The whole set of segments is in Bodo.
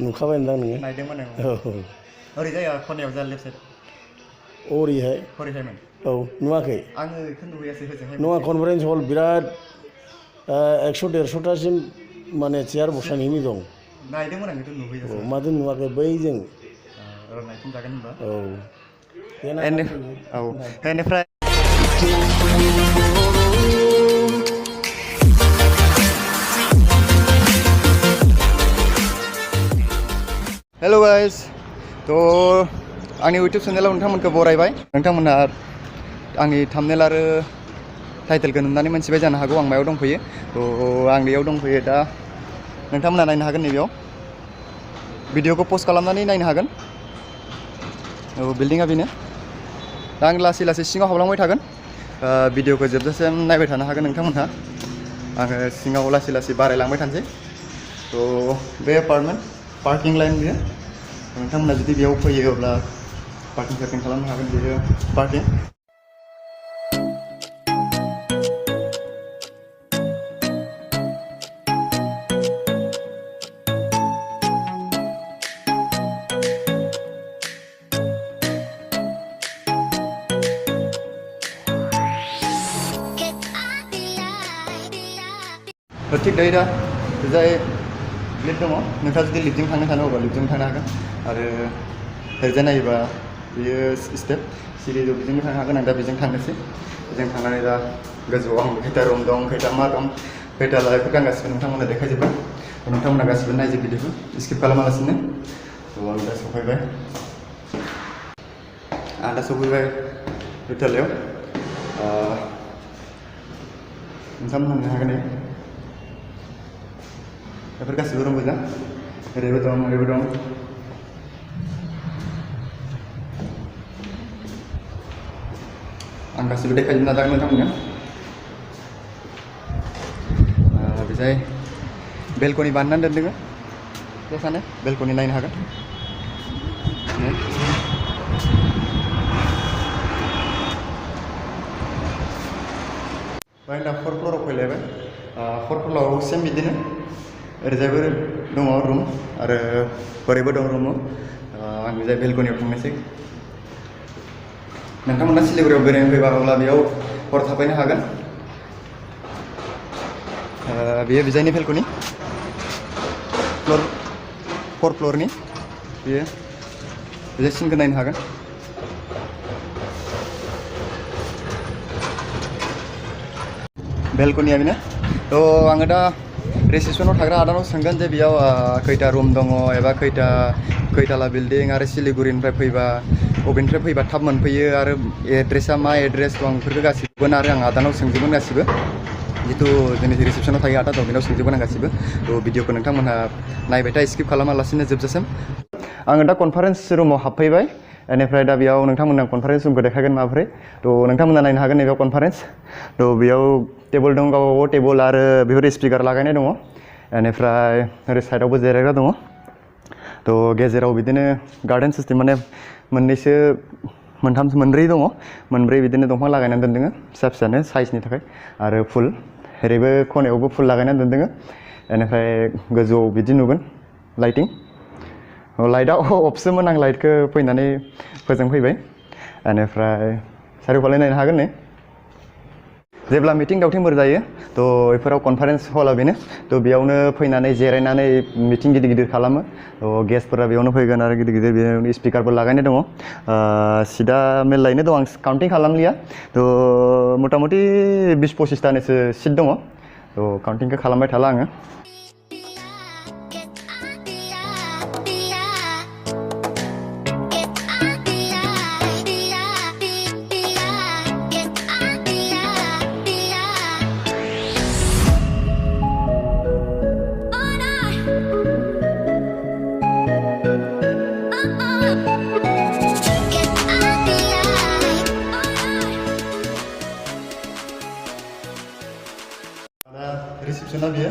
नुखाबाय नोंदां नोङो नायदोंमोन आं औ ओरैजाय खनायाव जा लेफ्ट साइड ओरैहाय हरैहायमोन औ नुवाखै आङो बेखौ नुहैयासै होजोंहाय नङा कनफारेन्स हल बिराद 100-150टासिम माने चेयार बसायनायनि दं नायदोंमोन आं बेखौ नुहैयासै माथो नुवाखै बैजों नायफिनजागोन होनबा औ औ बेनिफ्राय हेलो गाइस तो आंनि यूट्यूब चेनेलाव नोंथांमोनखौ बरायबाय नोंथांमोनहा आंनि थाम्बनेल आरो टाइटेलखौ नुनानै मोनथिबाय जानो हागौ आं मायाव दंफैयो तो आं बेयाव दंफैयो दा नोंथांमोनहा नायनो हागोन नैबेयाव भिडिअखौ पस्ट खालामनानै नायनो हागोन औ बिल्डिंआ बेनो दा आं लासै लासै सिङाव हाबलांबाय थागोन भिडिअखौ जोबजासिम नायबाय थानो हागोन नोंथांमोनहा आङो सिङाव लासै लासै बारायलांबाय थानोसै तो बे एपार्टमेन्ट पार्किं लाइन बियो नोंथांमोना जुदि बेयाव फैयो अब्ला पार्किं खालामनो हागोन बेयो पार्किं ठीक दायो दा जाय लिफ्ट दङ नोंथाङा जुदि लिफ्टजों थांनो सानो अब्ला लिफ्टजों थांनो हागोन आरो ओरैजाय नायोबा बेयो स्टेप सिरि बेजोंबो थांनो हागोन आं दा बेजों थांनोसै बेजों थांनानै दा गोजौआव आं खैथा रुम दं खैथा मा दं खैथा लाइफोरखौ आं गासिबो नोंथांमोननो देखायजोबगोन नोंथांमोना गासिबो नायजोब भिडिअखौ स्किप खालामालासिनो आं दा सफैबाय दुइटालायाव नोंथांमोन नायनो हागोन बेफोर गासिबो रुम गोजा ओरैबो दं ओरैबो दं आं गासिबो देखायजोबनो नाजागोन नोंथांमोननो बेजाय बेलकनि बानायनानै दोन्दों बे सानो बेलकनि नायनो हागोन ओमफ्राय दा 4th फ्ल'राव फैलायबाय 4th फ्ल'राव सेम बिदिनो ओरैजायबो दङ रुम आरो ओरैबो दं रुम आं बेजाय बेलकनियाव थांनोसै नोंथांमोना सिलिगुरियाव बेरायनो फैबा अब्ला बेयाव हर थाफैनो हागोन बेयो बिजायनि बेलकनि 4th फ्ल'रनि बेयो बिजाय सिनखौ नायनो हागोन बेलकनिया बेनो तो आङो दा रिसेपसनाव थाग्रा आदानाव सोंगोन जे बेयाव खैथा रुम दङ एबा खैथाला बिल्डिं आरो सिलिगुरिनिफ्राय फैबा बबेनिफ्राय फैबा थाब मोनफैयो आरो एड्रेसा मा एड्रेस दं बेफोरखौ गासिबो आरो आं आदानाव सोंजोबगोन गासिबो जितु जोंनि रिसेपसनाव थायो आदा दं बेनाव सोंजोबगोन आं गासिबो तो भिडिअखौ नोंथांमोनहा नायबाय था स्किप खालामालासिनो जोबजासिम आङो दा कनफारेन्स रुमाव हाबफैबाय बेनिफ्राय दा बेयाव नोंथांमोना कनफारेन्स रुमखौ देखायगोन माबोरै तो नोंथांमोना नायनो हागोन नैबेयाव कनफारेन्स तो बेयाव टेबोल दं गावबागाव टेबोल आरो बेफोर स्पिकार लागायनाय दङ बेनिफ्राय ओरै साइडआवबो जिरायग्रा दङ तो गेजेराव बिदिनो गार्डेन सिस्टेम माने मोननैसो मोनब्रै दङ मोनब्रै बिदिनो दंफां लागायनानै दोन्दों फिसा फिसानो साइजनि थाखाय आरो फुल ओरैबो खनायावबो फुल लागायनानै दोन्दों बेनिफ्राय गोजौआव बिदि नुगोन लाइटिं लाइटआ अफसोमोन आं लाइटखौ फैनानै फोजोंफैबाय बेनिफ्राय सारिय'फाले नायनो हागोन नै जेब्ला मिटिं दावथिंफोर जायो तो बेफोराव कनफारेन्स हला बेनो तो बेयावनो फैनानै जिरायनानै मिटिं गिदिर गिदिर खालामो तो गेस्टफोरा बेयावनो फैगोन आरो गिदिर गिदिर बेयावनो स्पिकारफोर लागायनाय दङ सिदा मेल्लायैनो दं आं काउन्टिं खालामलिया तो मथा मथि 20-25तानिसो सिट दङ तो काउन्टिंखौ खालामबाय थाला आङो रिसेपसना बियो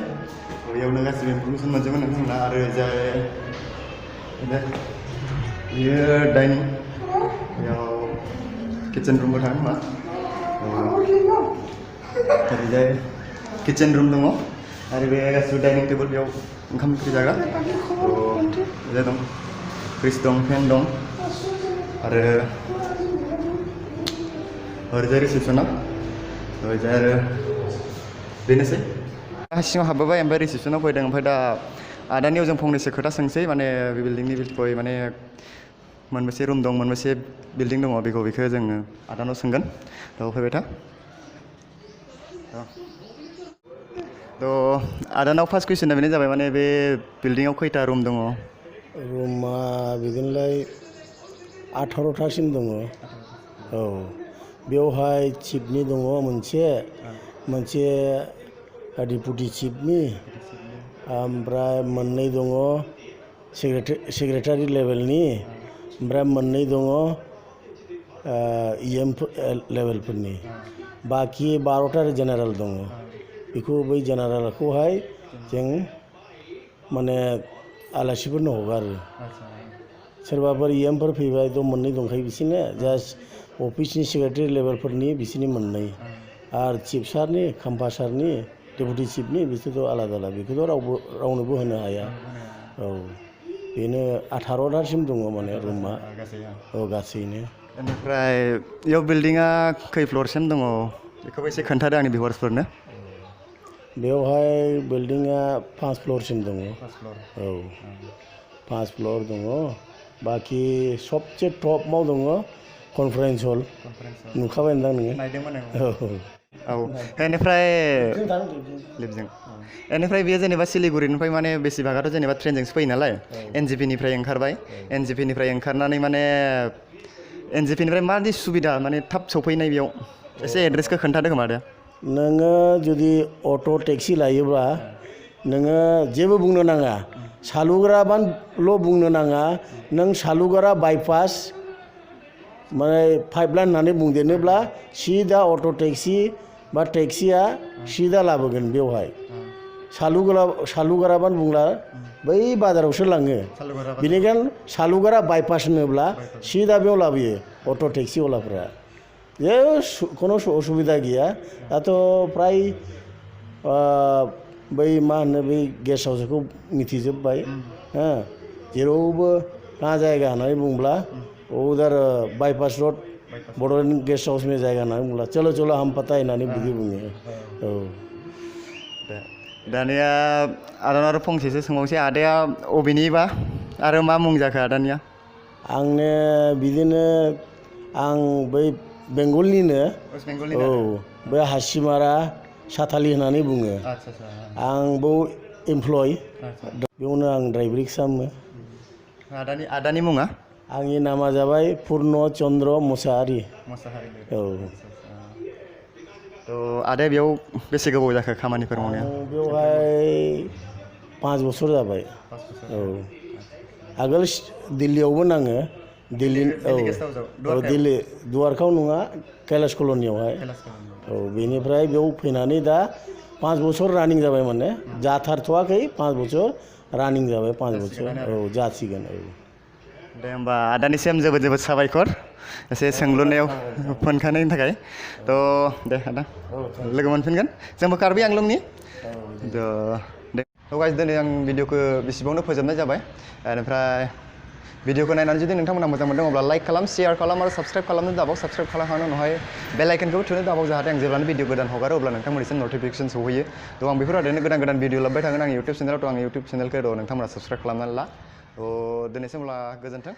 बेयावनो गासिबो इनफरमेसन मोनजोबगोन नोंथांमोना आरो जाय बियो डाइनिं बेयाव किचेन रुमबो थागोन मा ओरैजाय किचेन रुम दङ आरो बे गासिबो डाइनिं टेबोल बेयाव ओंखाम ओंख्रि जाग्रा दरजा दं फ्रिज दं फेन दं आरो ओरैजाय रिसेपसना ओरैजाय आरो बेनोसै सिङाव हाबबोबाय ओमफ्राय रिसेपसनाव फैदों ओमफ्राय दा आदानियाव जों फंनैसो खोथा सोंसै माने बे बिल्डिंनि बिखय माने मोनबेसे रुम दं मोनबेसे बिल्डिं दङ बेखौ जोङो आदानाव सोंगोन थ' फैबाय था थ' आदानाव फार्स्ट कुइसना बेनो जाबाय माने बे बिल्डिंआव खैथा रुम दङ रुमा बिदिनोलाय 18थासिम दङ औ बेवहाय चिफनि दङ मोनसे डिपुटि चिफनि ओमफ्राय मोननै दङ सेक्रेटारि लेभेलनि ओमफ्राय मोननै दङ EM लेभेलफोरनि बाखि 12टा जेनेरेल दङ बेखौ बै जेनेरेलखौहाय जों माने आलासिफोरनो हगारो सोरबाफोर EMफोर फैबाय थ' मोननै दंखायो बिसोरनो जास्ट अफिसनि सेक्रेटारि लेभेलफोरनि बिसोरनि मोननै आरो चिफ सारनि खाम्फा सारनि डेपुटि चिफनि बिसोरथ' आलादा बेखौथ' रावनोबो होनो हाया औ बेनो 18थासिम दङ माने रुमा औ गासैनो बेनिफ्राय बेयाव बिल्डिंआ खै फ्ल'रसिम दङ बेखौबो एसे खोन्थादो आंनि भिउवार्सफोरनो बेवहाय बिल्डिंआ 5 फ्ल'रसिम दङ औ 5 फ्ल'र दङ बाखि सबसे टपआव दङ कनफारेन्स हल नुखाबाय नोंदां नोङो औ बेनिफ्राय बेयो जेनेबा सिलिगुरिनिफ्राय माने बेसिभागाथ' जेनेबा ट्रेनजोंसो फैयो नालाय NGPनिफ्राय ओंखारबाय NGPनिफ्राय ओंखारनानै माने NGPनिफ्राय माबायदि सुबिदा माने थाब सफैनाय बेयाव एसे एड्रेसखौ खोन्थादो खोमा दे नोङो जुदि अट' टेक्सि लायोब्ला नोङो जेबो बुंनो नाङा सालुग्राबाल' बुंनो नाङा नों सालुग्रा बाइपास माने पाइपलाइन होननानै बुंदेरनोब्ला सिदा अट' टेक्सि बा टेक्सिया सिदा लाबोगोन बेवहाय सालुग्राबान बुंला बै बाजारावसो लाङो बेनिखायनो सालुग्रा बाइपास होनोब्ला सिदा बेयाव लाबोयो अट' टेक्सि वालाफ्रा जे खुनु असुबिदा गैया दाथ' फ्राय बै मा होनो बै गेस्ट हाउसखौ मिथिजोब्बाय हो जेरावबो मा जायगा होननानै बुंब्ला उधर बाइपास रोड बड'लेण्ड गेस्ट हाउसनि जायगा होननानै बुंब्ला चलो चलो हम पता होननानै बिदि बुङो औ दानिया आदानाव आरो फंसेसो सोंबावनोसै आदाया अबेनिबा आरो मा मुं जाखो आदानिया आंनो बिदिनो आं बै बेंगलनिनो औ बै हासिमारा साथालि होननानै बुङो आं बेयाव एमप्लय बेयावनो आं ड्राइभारि खालामो आदानि मुङा आंनि नामा जाबाय पुर्ण चन्द्र मुसाहारि औ थ' आदाया बेयाव बेसे गोबाव जाखो खामानिफोर मावनाया बेवहाय 5 बोसोर जाबाय औ आगोल दिल्लीयावबो नाङो दिल्ली औ दिल्ली दुवारखाव नङा कैलाश कल'नियावहाय औ बेनिफ्राय बेयाव फैनानै दा 5 बोसोर रानिं जाबाय माने जाथारथ'वाखै 5 बोसोर रानिं जाबाय 5 बोसोर औ जासिगोन औ दे होमबा आदानिसिम जोबोद जोबोद साबायखर एसे सोंलुनायाव मोनखानायनि थाखाय थ' दे आदा लोगो मोनफिनगोन जोंबो कार्बि आंलंनि दे गाइस दिनै आं भिडिअखौ बेसेबांनो फोजोबनाय जाबाय बेनिफ्राय भिडिअखौ नायनानै जुदि नोंथांमोना मोजां मोनदों अब्ला लाइक खालाम शेयार खालाम आरो साबस्क्राइब खालामनो दाबाव साबस्क्राइब खालामखांनायनि उनावहाय बेल आइकनखौबो थुनो दाबाव जाहाथे आं जेब्लानो भिडिअ गोदान हगारो अब्ला नोंथांमोननिसिम नटिफिकेसन सहैयो थ' आं बेफोरबायदिनो गोदान गोदान भिडिअ लाबोबाय थागोन आंनि इउटुब चेनेलाव थ' आंनि इउटुब चेनेलखौ नोंथांमोना साबस्क्राइब खालामनानै ला थ' दिनैसिम अब्ला गोजोन्थों